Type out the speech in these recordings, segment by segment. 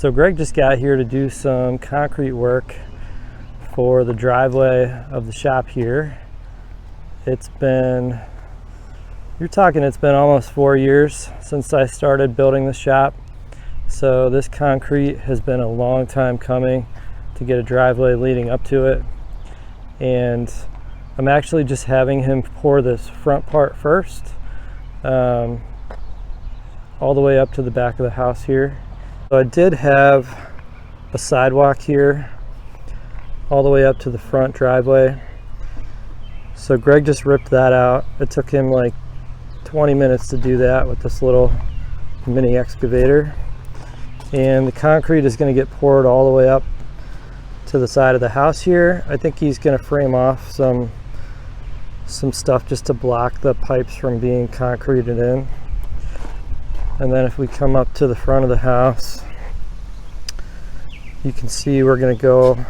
So Greg just got here to do some concrete work for the driveway of the shop here. It's been almost 4 years since I started building the shop. So this concrete has been a long time coming to get a driveway leading up to it. And I'm actually just having him pour this front part first, all the way up to the back of the house here. So I did have a sidewalk here all the way up to the front driveway. So Greg just ripped that out. It took him like 20 minutes to do that with this little mini excavator. And the concrete is going to get poured all the way up to the side of the house here. I think he's going to frame off some stuff just to block the pipes from being concreted in. And then if we come up to the front of the house, you can see we're going to go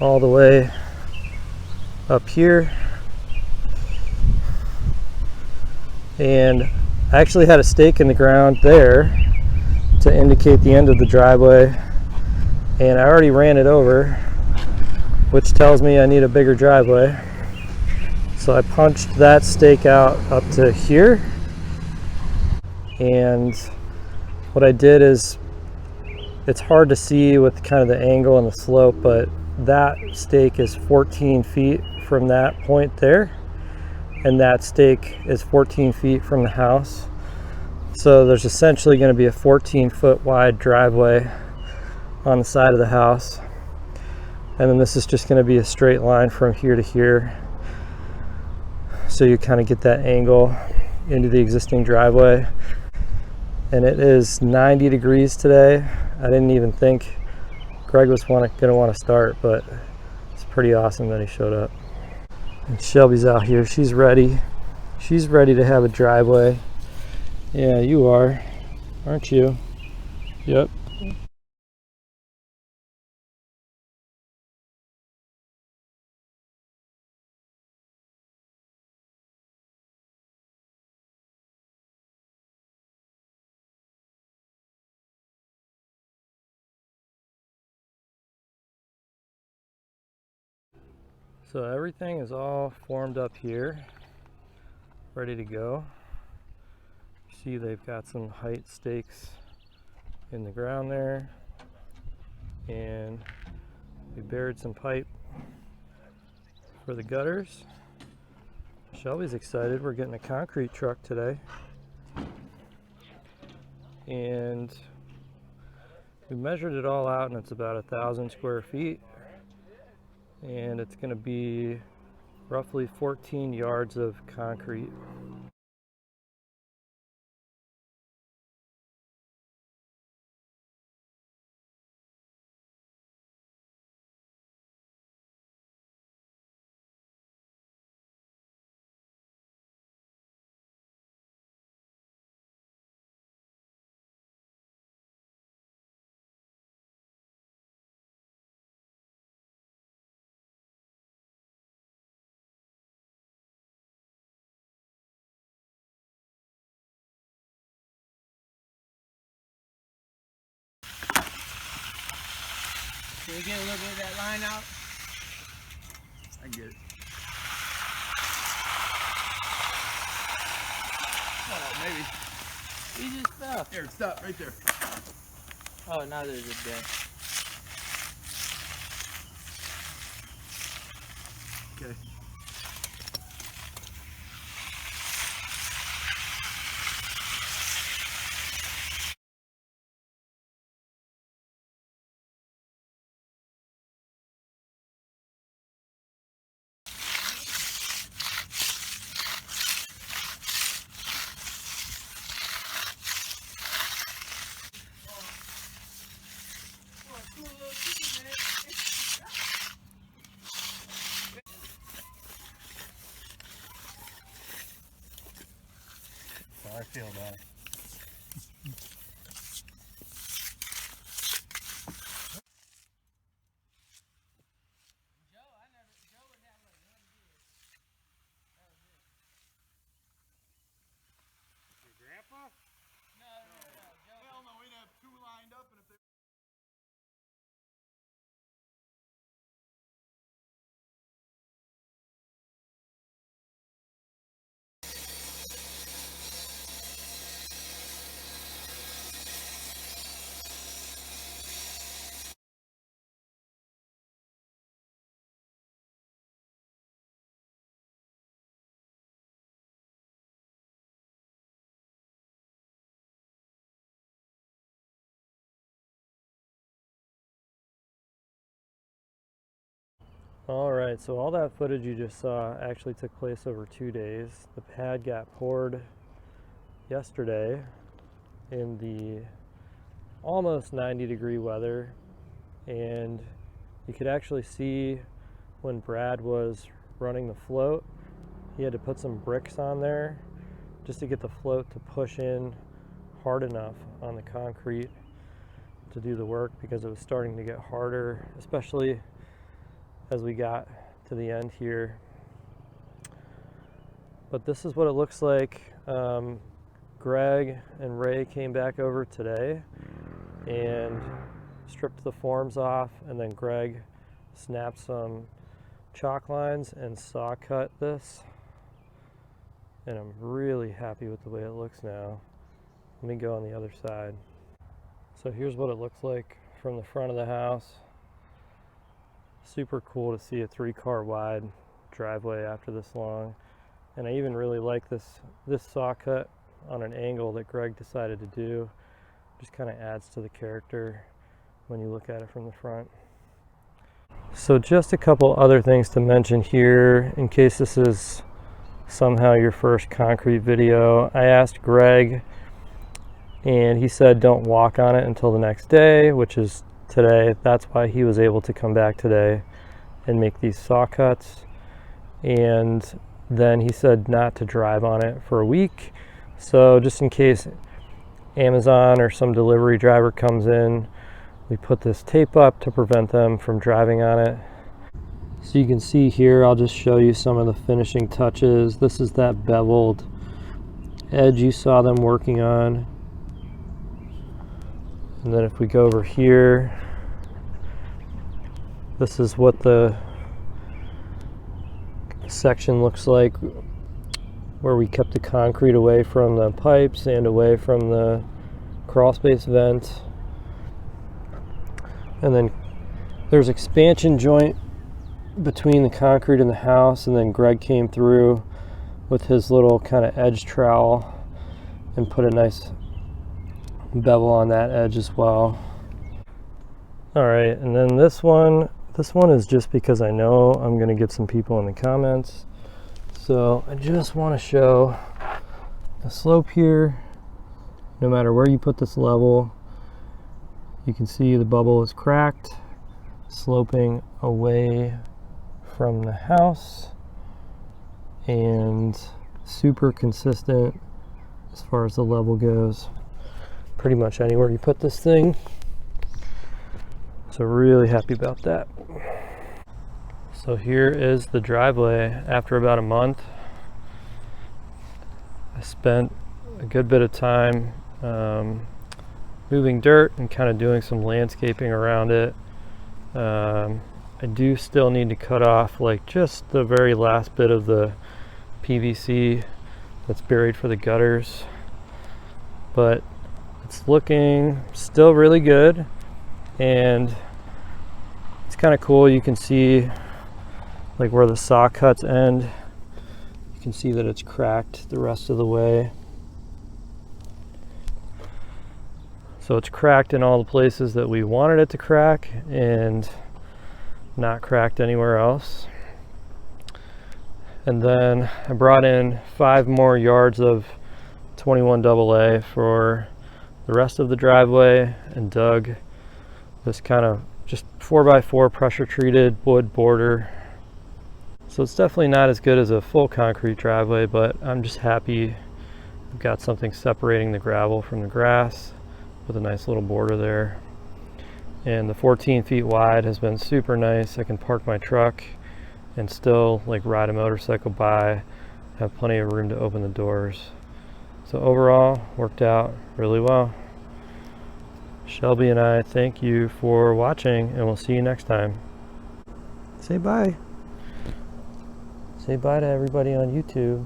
all the way up here. And I actually had a stake in the ground there to indicate the end of the driveway, and I already ran it over, which tells me I need a bigger driveway. So I punched that stake out up to here, and what I did is, it's hard to see with kind of the angle and the slope, but that stake is 14 feet from that point there, and that stake is 14 feet from the house. So there's essentially going to be a 14-foot wide driveway on the side of the house, and then this is just going to be a straight line from here to here, so you kind of get that angle into the existing driveway. And it is 90 degrees today. I didn't even think Greg was going to want to start, but it's pretty awesome that he showed up. And Shelby's out here. She's ready. She's ready to have a driveway. Yeah, you are, aren't you? Yep. So everything is all formed up here, ready to go. See, they've got some height stakes in the ground there, and we buried some pipe for the gutters. Shelby's excited. We're getting a concrete truck today, and we measured it all out, and it's about 1,000 square feet, and it's going to be roughly 14 yards of concrete. Can we get a little bit of that line out? I get it. Oh, maybe. You just fell. Here, stop right there. Oh, now there's a dent. Okay. I feel that. Hell no, we'd have two lined up, and if they All right, so all that footage you just saw actually took place over 2 days. The pad got poured yesterday in the almost 90-degree weather, and you could actually see when Brad was running the float, he had to put some bricks on there just to get the float to push in hard enough on the concrete to do the work, because it was starting to get harder, especially as we got to the end here. But this is what it looks like. Greg and Ray came back over today and stripped the forms off, and then Greg snapped some chalk lines and saw cut this, and I'm really happy with the way it looks now. Let me go on the other side. So here's what it looks like from the front of the house. Super cool to see a 3-car wide driveway after this long. And I even really like this saw cut on an angle that Greg decided to do. Just kind of adds to the character when you look at it from the front. So just a couple other things to mention here in case this is somehow your first concrete video. I asked Greg, and he said don't walk on it until the next day, which is today. That's why he was able to come back today and make these saw cuts. And then he said not to drive on it for a week. So just in case Amazon or some delivery driver comes in, we put this tape up to prevent them from driving on it. So you can see here, I'll just show you some of the finishing touches. This is that beveled edge you saw them working on. And then if we go over here, this is what the section looks like where we kept the concrete away from the pipes and away from the crawl space vent. And then there's expansion joint between the concrete and the house, and then Greg came through with his little kind of edge trowel and put a nice bevel on that edge as well. All right, and then this one is just because I know I'm going to get some people in the comments. So I just want to show the slope here. No matter where you put this level, you can see the bubble is cracked, sloping away from the house, and super consistent as far as the level goes. Pretty much anywhere you put this thing. So really happy about that. So here is the driveway after about a month. I spent a good bit of time moving dirt and kind of doing some landscaping around it. I do still need to cut off like just the very last bit of the PVC that's buried for the gutters, but it's looking still really good, and it's kind of cool. You can see like where the saw cuts end. You can see that it's cracked the rest of the way. So it's cracked in all the places that we wanted it to crack and not cracked anywhere else. And then I brought in 5 more yards of 21 AA for the rest of the driveway and dug this kind of just 4x4 pressure treated wood border. So it's definitely not as good as a full concrete driveway, but I'm just happy I've got something separating the gravel from the grass with a nice little border there. And the 14 feet wide has been super nice. I can park my truck and still like ride a motorcycle by, have plenty of room to open the doors. So overall, worked out really well. Shelby and I thank you for watching, and we'll see you next time. Say bye. Say bye to everybody on YouTube.